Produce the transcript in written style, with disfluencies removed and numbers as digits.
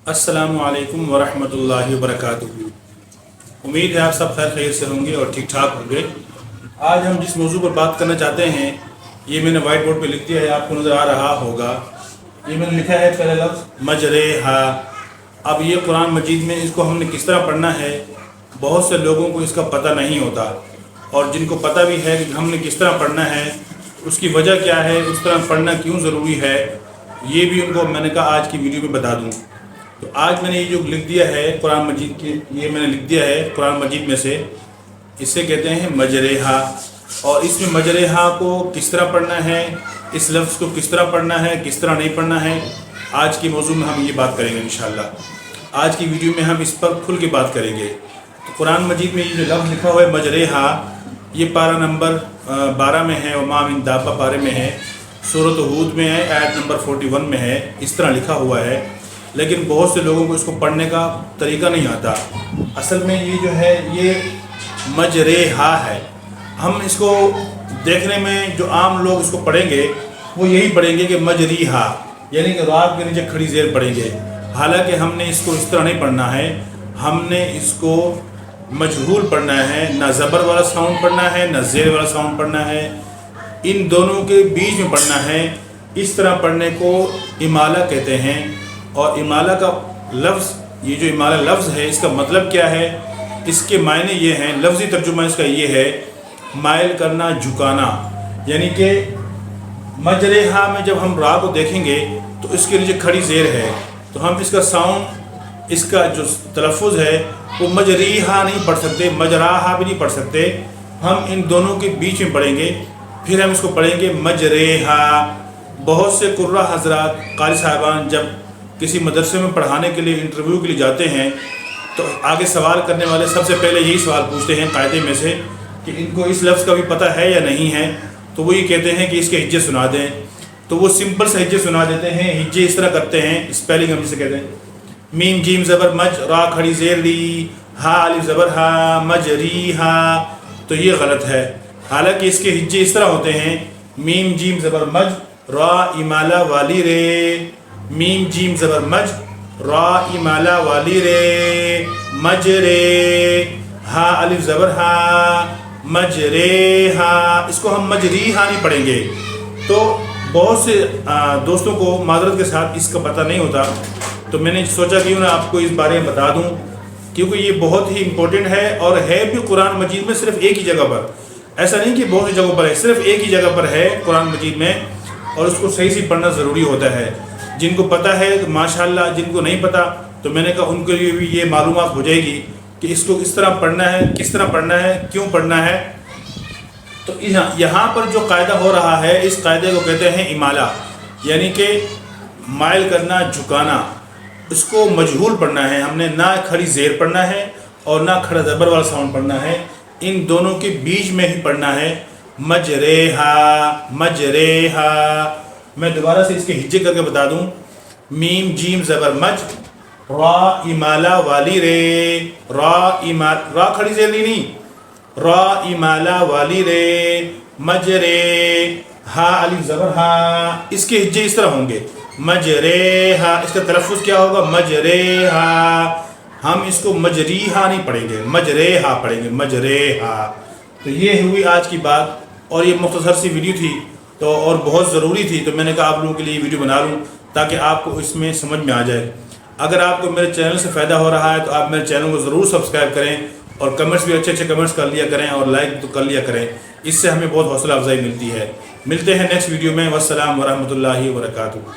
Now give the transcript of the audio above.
अस्सलामु अलैकुम वरहमतुल्लाहि वबरकातुहू। उम्मीद है आप सब खैर खैर से होंगे और ठीक ठाक होंगे। आज हम जिस मौजू पर बात करना चाहते हैं ये मैंने वाइट बोर्ड पे लिख दिया है, आपको नज़र आ रहा होगा। ये मैंने लिखा है पहला लफ्ज़ मजरेहा। अब ये कुरान मजीद में इसको हमने किस तरह पढ़ना है, बहुत से लोगों को इसका पता नहीं होता, और जिनको पता भी है कि हमने किस तरह पढ़ना है, उसकी वजह क्या है, उस तरह पढ़ना क्यों ज़रूरी है, ये भी उनको मैंने कहा आज की वीडियो में बता दूँ। तो आज मैंने ये जो लिख दिया है कुरान मजीद के, ये मैंने लिख दिया है कुरान मजीद में से, इसे कहते हैं मजरेहा। और इसमें मजरेहा को किस तरह पढ़ना है, इस लफ्ज़ को किस तरह पढ़ना है, किस तरह नहीं पढ़ना है, आज के मौजू में हम ये बात करेंगे इंशाअल्लाह। आज की वीडियो में हम इस पर खुल के बात करेंगे। तो कुरान मजीद में ये जो लफ्ज़ लिखा हुआ है मजरेहा, ये पारा नंबर 12 में है, वमा मिन दाब्बा पारे में है, सूरत हूद में है, आयत नंबर 41 में है। इस तरह लिखा हुआ है, लेकिन बहुत से लोगों को इसको पढ़ने का तरीका नहीं आता। असल में ये जो है ये मजरेहा है। हम इसको देखने में जो आम लोग इसको पढ़ेंगे वो यही पढ़ेंगे कि मजरीहा, यानी कि रात के नीचे खड़ी ज़ेर पढ़ेंगे। हालांकि हमने इसको इस तरह नहीं पढ़ना है, हमने इसको मजहूल पढ़ना है। ना ज़बर वाला साउंड पढ़ना है, ना ज़ेर वाला साउंड पढ़ना है, इन दोनों के बीच में पढ़ना है। इस तरह पढ़ने को इमाला कहते हैं। और इमाला का लफ्ज़, ये जो इमाला लफ्ज़ है इसका मतलब क्या है, इसके मायने ये हैं, लफ्ज़ी तर्जुमा इसका ये है माइल करना, झुकाना। यानी कि मजरेहा में जब हम रा को देखेंगे तो इसके नीचे खड़ी ज़ेर है, तो हम इसका साउंड, इसका जो तलफ़ुज़ है वो मजरीहा नहीं पढ़ सकते, मजराहा भी नहीं पढ़ सकते। हम इन दोनों के बीच में पढ़ेंगे, फिर हम इसको पढ़ेंगे मजरेहा। बहुत से कुर्रा हज़रात, कारी साहिबान जब किसी मदरसे में पढ़ाने के लिए, इंटरव्यू के लिए जाते हैं, तो आगे सवाल करने वाले सबसे पहले यही सवाल पूछते हैं कायदे में से कि इनको इस लफ्ज़ का भी पता है या नहीं है। तो वो ये कहते हैं कि इसके हिज्जे सुना दें, तो वो सिंपल से हिज्जे सुना देते हैं। हिज्जे इस तरह करते हैं, स्पेलिंग हम जिसे कहते हैं, मीम जीम ज़बर मज, रा खड़ी ज़ेर ली, हा अलिफ ज़बर हा, मजरी हा। तो ये गलत है। हालांकि इसके हिज्जे इस तरह होते हैं, मीम जीम ज़बर मज, रा इमाला वाली रे, मीम जीम ज़बर मज, रा इमाला वाली रे, मज रे, हा अलिफ ज़बर हा, मज रे हा। इसको हम मजरी हा नहीं पढ़ेंगे। तो बहुत से दोस्तों को माजरत के साथ इसका पता नहीं होता, तो मैंने सोचा कि मैं आपको इस बारे में बता दूं, क्योंकि ये बहुत ही इम्पोर्टेंट है और है भी कुरान मजीद में सिर्फ एक ही जगह पर। ऐसा नहीं कि बहुत सी जगहों पर है, सिर्फ एक ही जगह पर है कुरान मजीद में, और उसको सही से पढ़ना ज़रूरी होता है। जिनको पता है तो माशाअल्लाह, जिनको नहीं पता तो मैंने कहा उनके लिए भी ये मालूमात हो जाएगी कि इसको किस तरह पढ़ना है, किस तरह पढ़ना है, क्यों पढ़ना है। तो यहाँ पर जो कायदा हो रहा है, इस कायदे को कहते हैं इमाला, यानी कि माइल करना, झुकाना। इसको मजहूल पढ़ना है हमने, ना खड़ी ज़ेर पढ़ना है और ना खड़ा ज़बर वाला साउंड पढ़ना है, इन दोनों के बीच में ही पढ़ना है। मजरेहा, मजरेहा। मैं दोबारा से इसके हिज्जे करके बता दूं, मीम जीम ज़बर मज, रा इमाला वाली रे, रा खड़ी ज़ेर नहीं, रा इमाला वाली रे, मज रे, हा अलिफ ज़बर हा। इसके हिज्जे इस तरह होंगे, मजरे हा। इसका तलफ़ुज़ क्या होगा, मजरे हा। हम इसको मजरी हा नहीं पढ़ेंगे, मजरे हा पढ़ेंगे, मजरे हा। तो ये हुई आज की बात, और ये मुख्तसर सी वीडियो थी तो और बहुत ज़रूरी थी, तो मैंने कहा आप लोगों के लिए वीडियो बना लूँ ताकि आपको इसमें समझ में आ जाए। अगर आपको मेरे चैनल से फ़ायदा हो रहा है तो आप मेरे चैनल को ज़रूर सब्सक्राइब करें, और कमेंट्स भी अच्छे अच्छे कमेंट्स कर लिया करें, और लाइक तो कर लिया करें। इससे हमें बहुत हौसला अफजाई मिलती है। मिलते हैं नेक्स्ट वीडियो में। वस्सलाम वरहमतुल्लाहि वबरकातुहू।